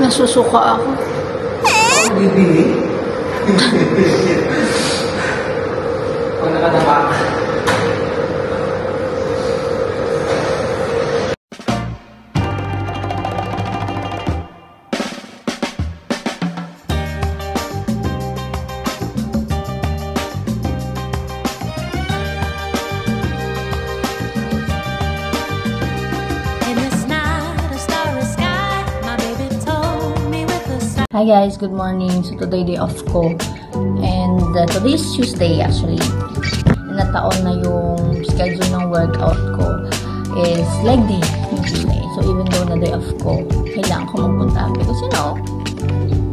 Nasusuka ako. Bibili? Pag nakatapak. Hi guys, good morning. So today day off ko. And today is Tuesday actually. Nataon na yung schedule ng workout ko is leg day yung Tuesday. So even though na day off ko, kailangan ko magpunta. Because you know,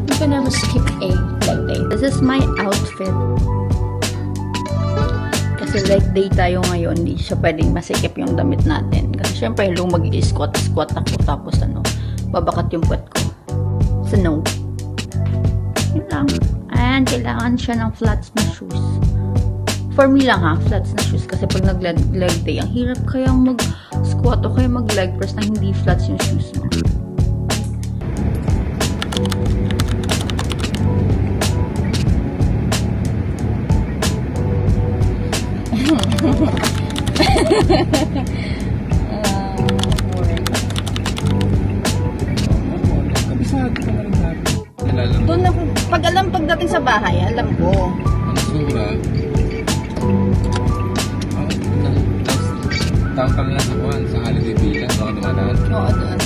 you can never skip a leg day. This is my outfit. Kasi leg day tayo ngayon, hindi siya pwedeng masikip yung damit natin. Kasi syempre, hello, mag-i-squat ako tapos babakat yung puwet ko. So no. Lang. And kailangan siya ng flats na shoes. For me lang ha, flats na shoes. Kasi pag nag-leg day, ang hirap kayang mag-squat o kaya mag-leg press na hindi flats yung shoes mo. Doon na, pagdating sa bahay, alam ko. Ang sura. Tangkal na sa kuhan, sa holiday bilang, baka dumadaan. Oo, doon.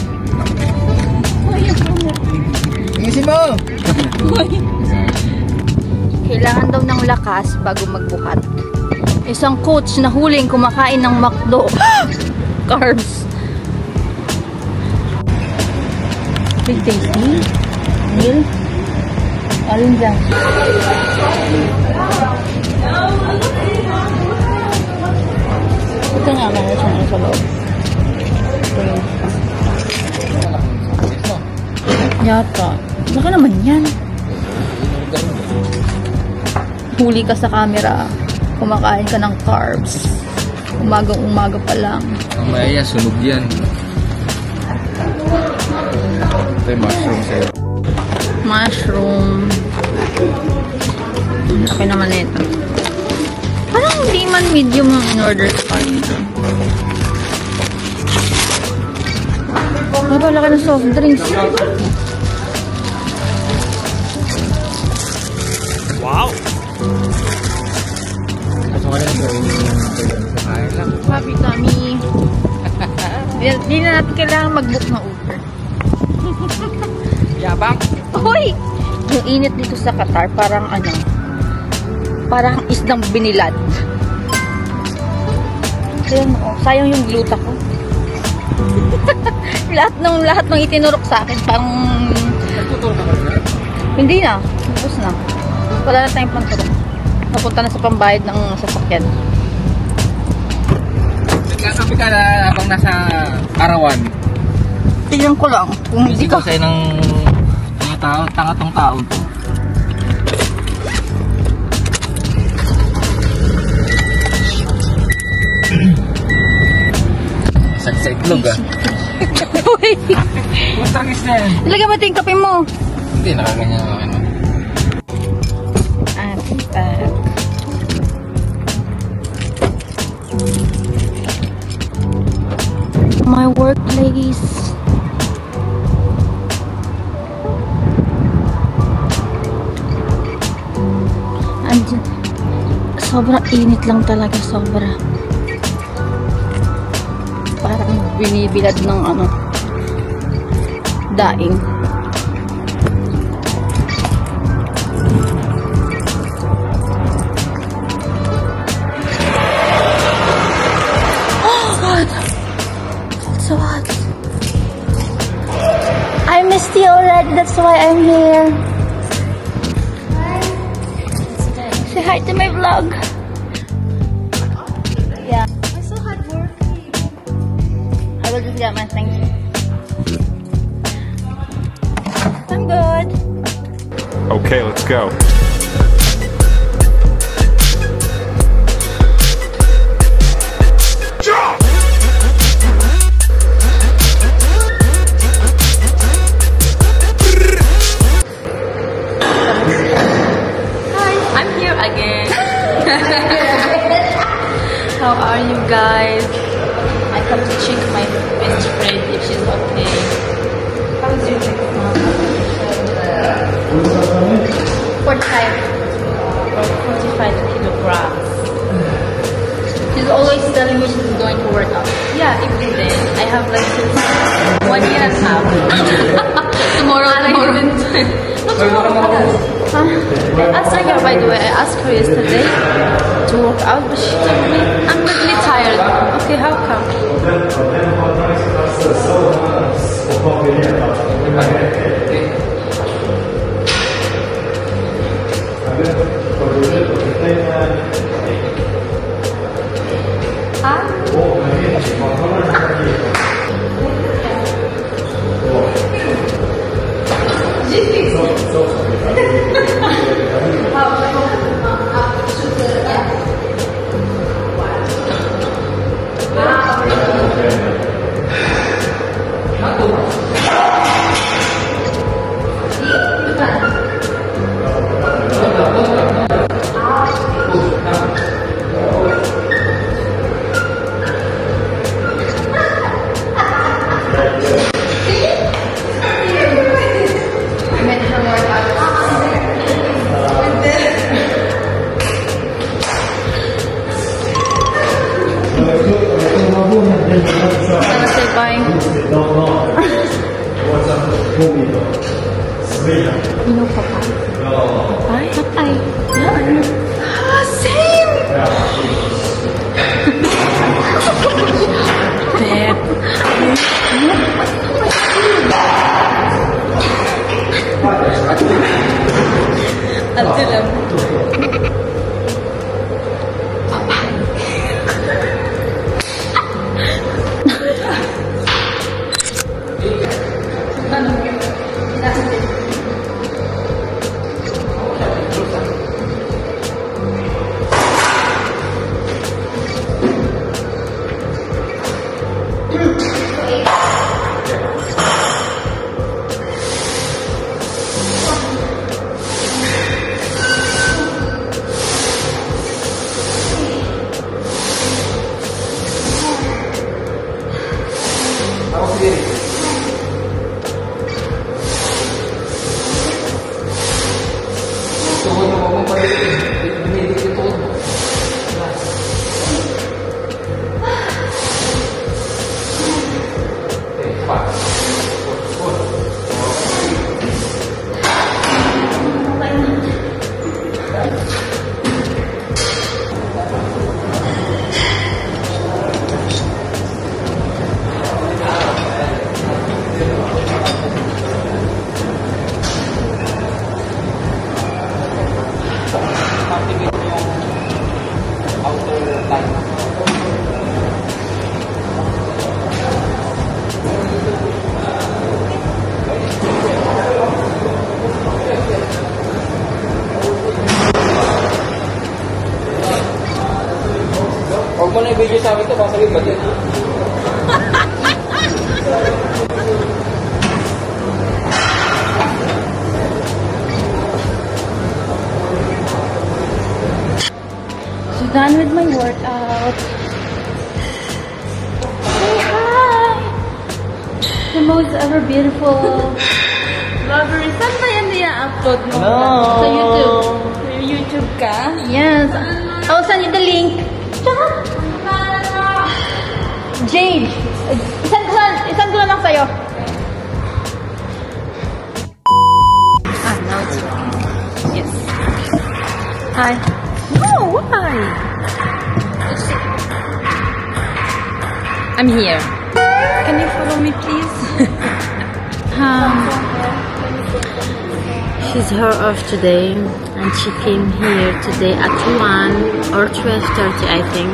Uy, Ingisi mo! kailangan daw ng lakas bago magbukat. Isang coach na huling kumakain ng McDo. Carbs. Big tasty. Meal. Alin dyan? Ito nga mga siya sa loob. Yata. Baka naman yan. Huli ka sa camera. Kumakain ka ng carbs. Umaga pa lang. Mamaya, sunog yan. Ito yung mushroom sa'yo. Mushroom. Laki naman ito. Parang hindi man medium ang in-order ko kanina. Ay, laki ng soft drinks. Wow! Happy tummy. Hindi na natin kailangan mag-book na Uber. Yabang! Hoy! Yung init dito sa Qatar, parang parang isdang binilad. Kaya sayang yung gluta ko. lahat ng itinurok sa akin, parang hindi na. Tapos na. Wala na tayong panturok. Napunta na sa pambayad ng sasakyan. Nagkakapi ka na habang nasa arawan. Tingnan ko lang. Kung hindi ka... Kasi ng tanga tong tao to. Sa itlog ah. Uy! Mustangis na yan. Ilagay mo ito yung kape mo. Hindi, nakaganyan ako. My workplace. And sobrang init lang talaga, sobra. Parang binibilad ng daing. Oh God! So hot. I missed you already, that's why I'm here. Say hi to my vlog. Yeah. I'm so hard working. I will just get my things. I'm good. Okay, let's go. or 45 kilograms. She's always telling me she's going to work out. Yeah, every day. I have like since 1 year and a half. Tomorrow. I asked her, by the way, I asked her yesterday to work out, but she told me, I'm really tired. Okay, how come? Wanna say bye? No, Papa. Bye? Bye. Ah, same! Babe. Ate lang. Huwag mo na i-video sa akin ito, baka sabihin ba din? So done with my workout. Say hi! The most ever beautiful vlogger. Saan ba yan i-upload mo? Sa YouTube. Sa YouTube ka? Yes. I'll send you the link. Jade! Isan ko na lang sa'yo. Ah, now it's working. Yes. Hi. No, why? I'm here. Can you follow me, please? She's her off today, and she came here today at 1 or 12:30, I think,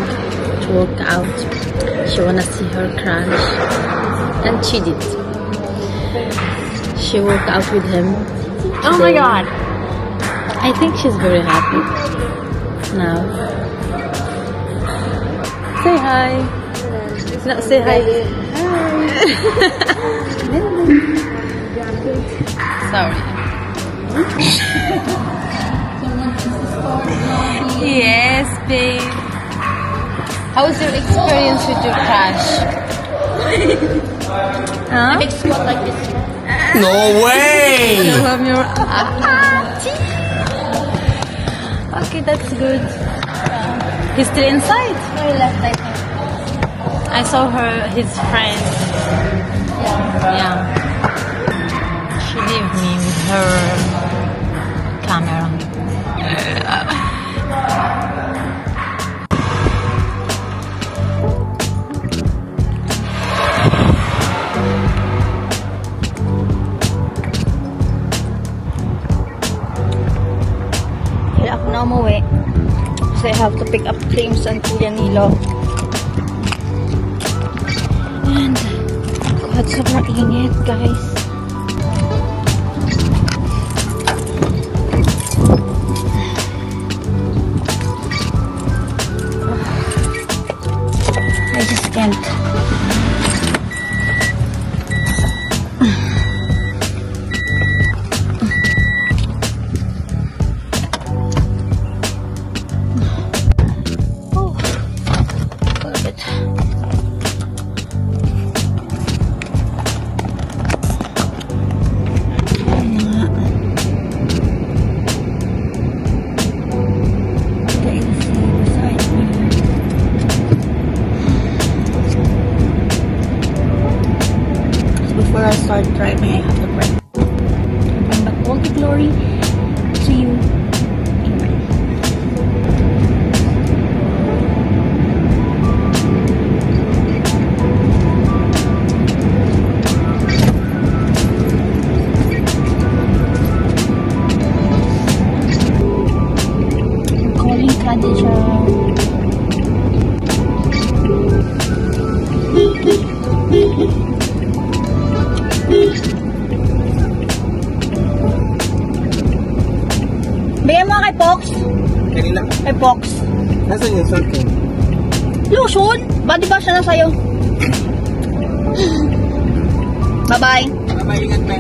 to work out. She wanna see her crush, and she did. She worked out with him. Oh my God! I think she's very happy now. Say hi. No, say hi. Sorry. Yes, babe. How was your experience with your crush? Huh? I make squat like this. No way! You have your Okay, that's good. He's still inside. No, he left, I think. I saw his friend. Yeah. She leave me with her camera. Kaya ako na umuwi. So I have to pick up James and Kuya Nilo. And, God, sobrang init, guys. I just can't. Oh, got it. Before I start driving, I have to pray. Bring back all the glory to you. Amen. I'm calling Khadija. Bigyan mo kay Pox. Kanina? Kay Pox. Nasaan yung salt ko? Lotion? Ba di ba siya na sa'yo? Bye-bye. Maingat na.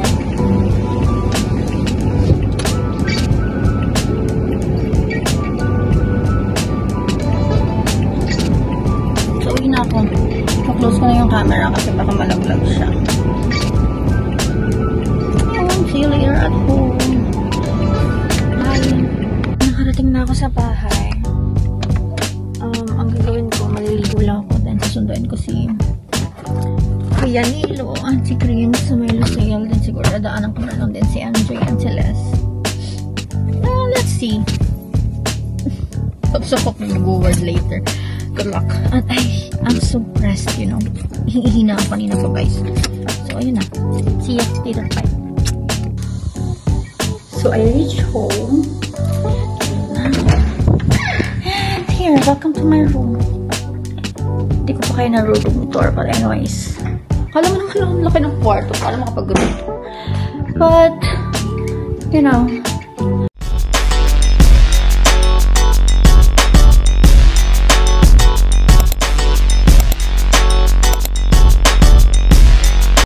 So, uwi na ako. So-close ko na yung camera kasi baka malaglag siya. See you later at home. Nakarating na ako sa bahay. Ang gagawin ko, maliligo lang ako. Then susunduin ko si Kuya Nilo at si Green sa may Lucille. Then siguro dadaanan ko na lang din si Andre and si Les. Let's see. Pag-support na mag-word later. Good luck. At I'm so pressed, you know. Hihina ako kanina pa, guys. So, ayun na. See ya later. Bye. So, I reached home. And here, welcome to my room. Hindi ko pa kayo na-room tour, but anyways. Kala mo naman ang laki ng kwarto para makapag-room. But, you know,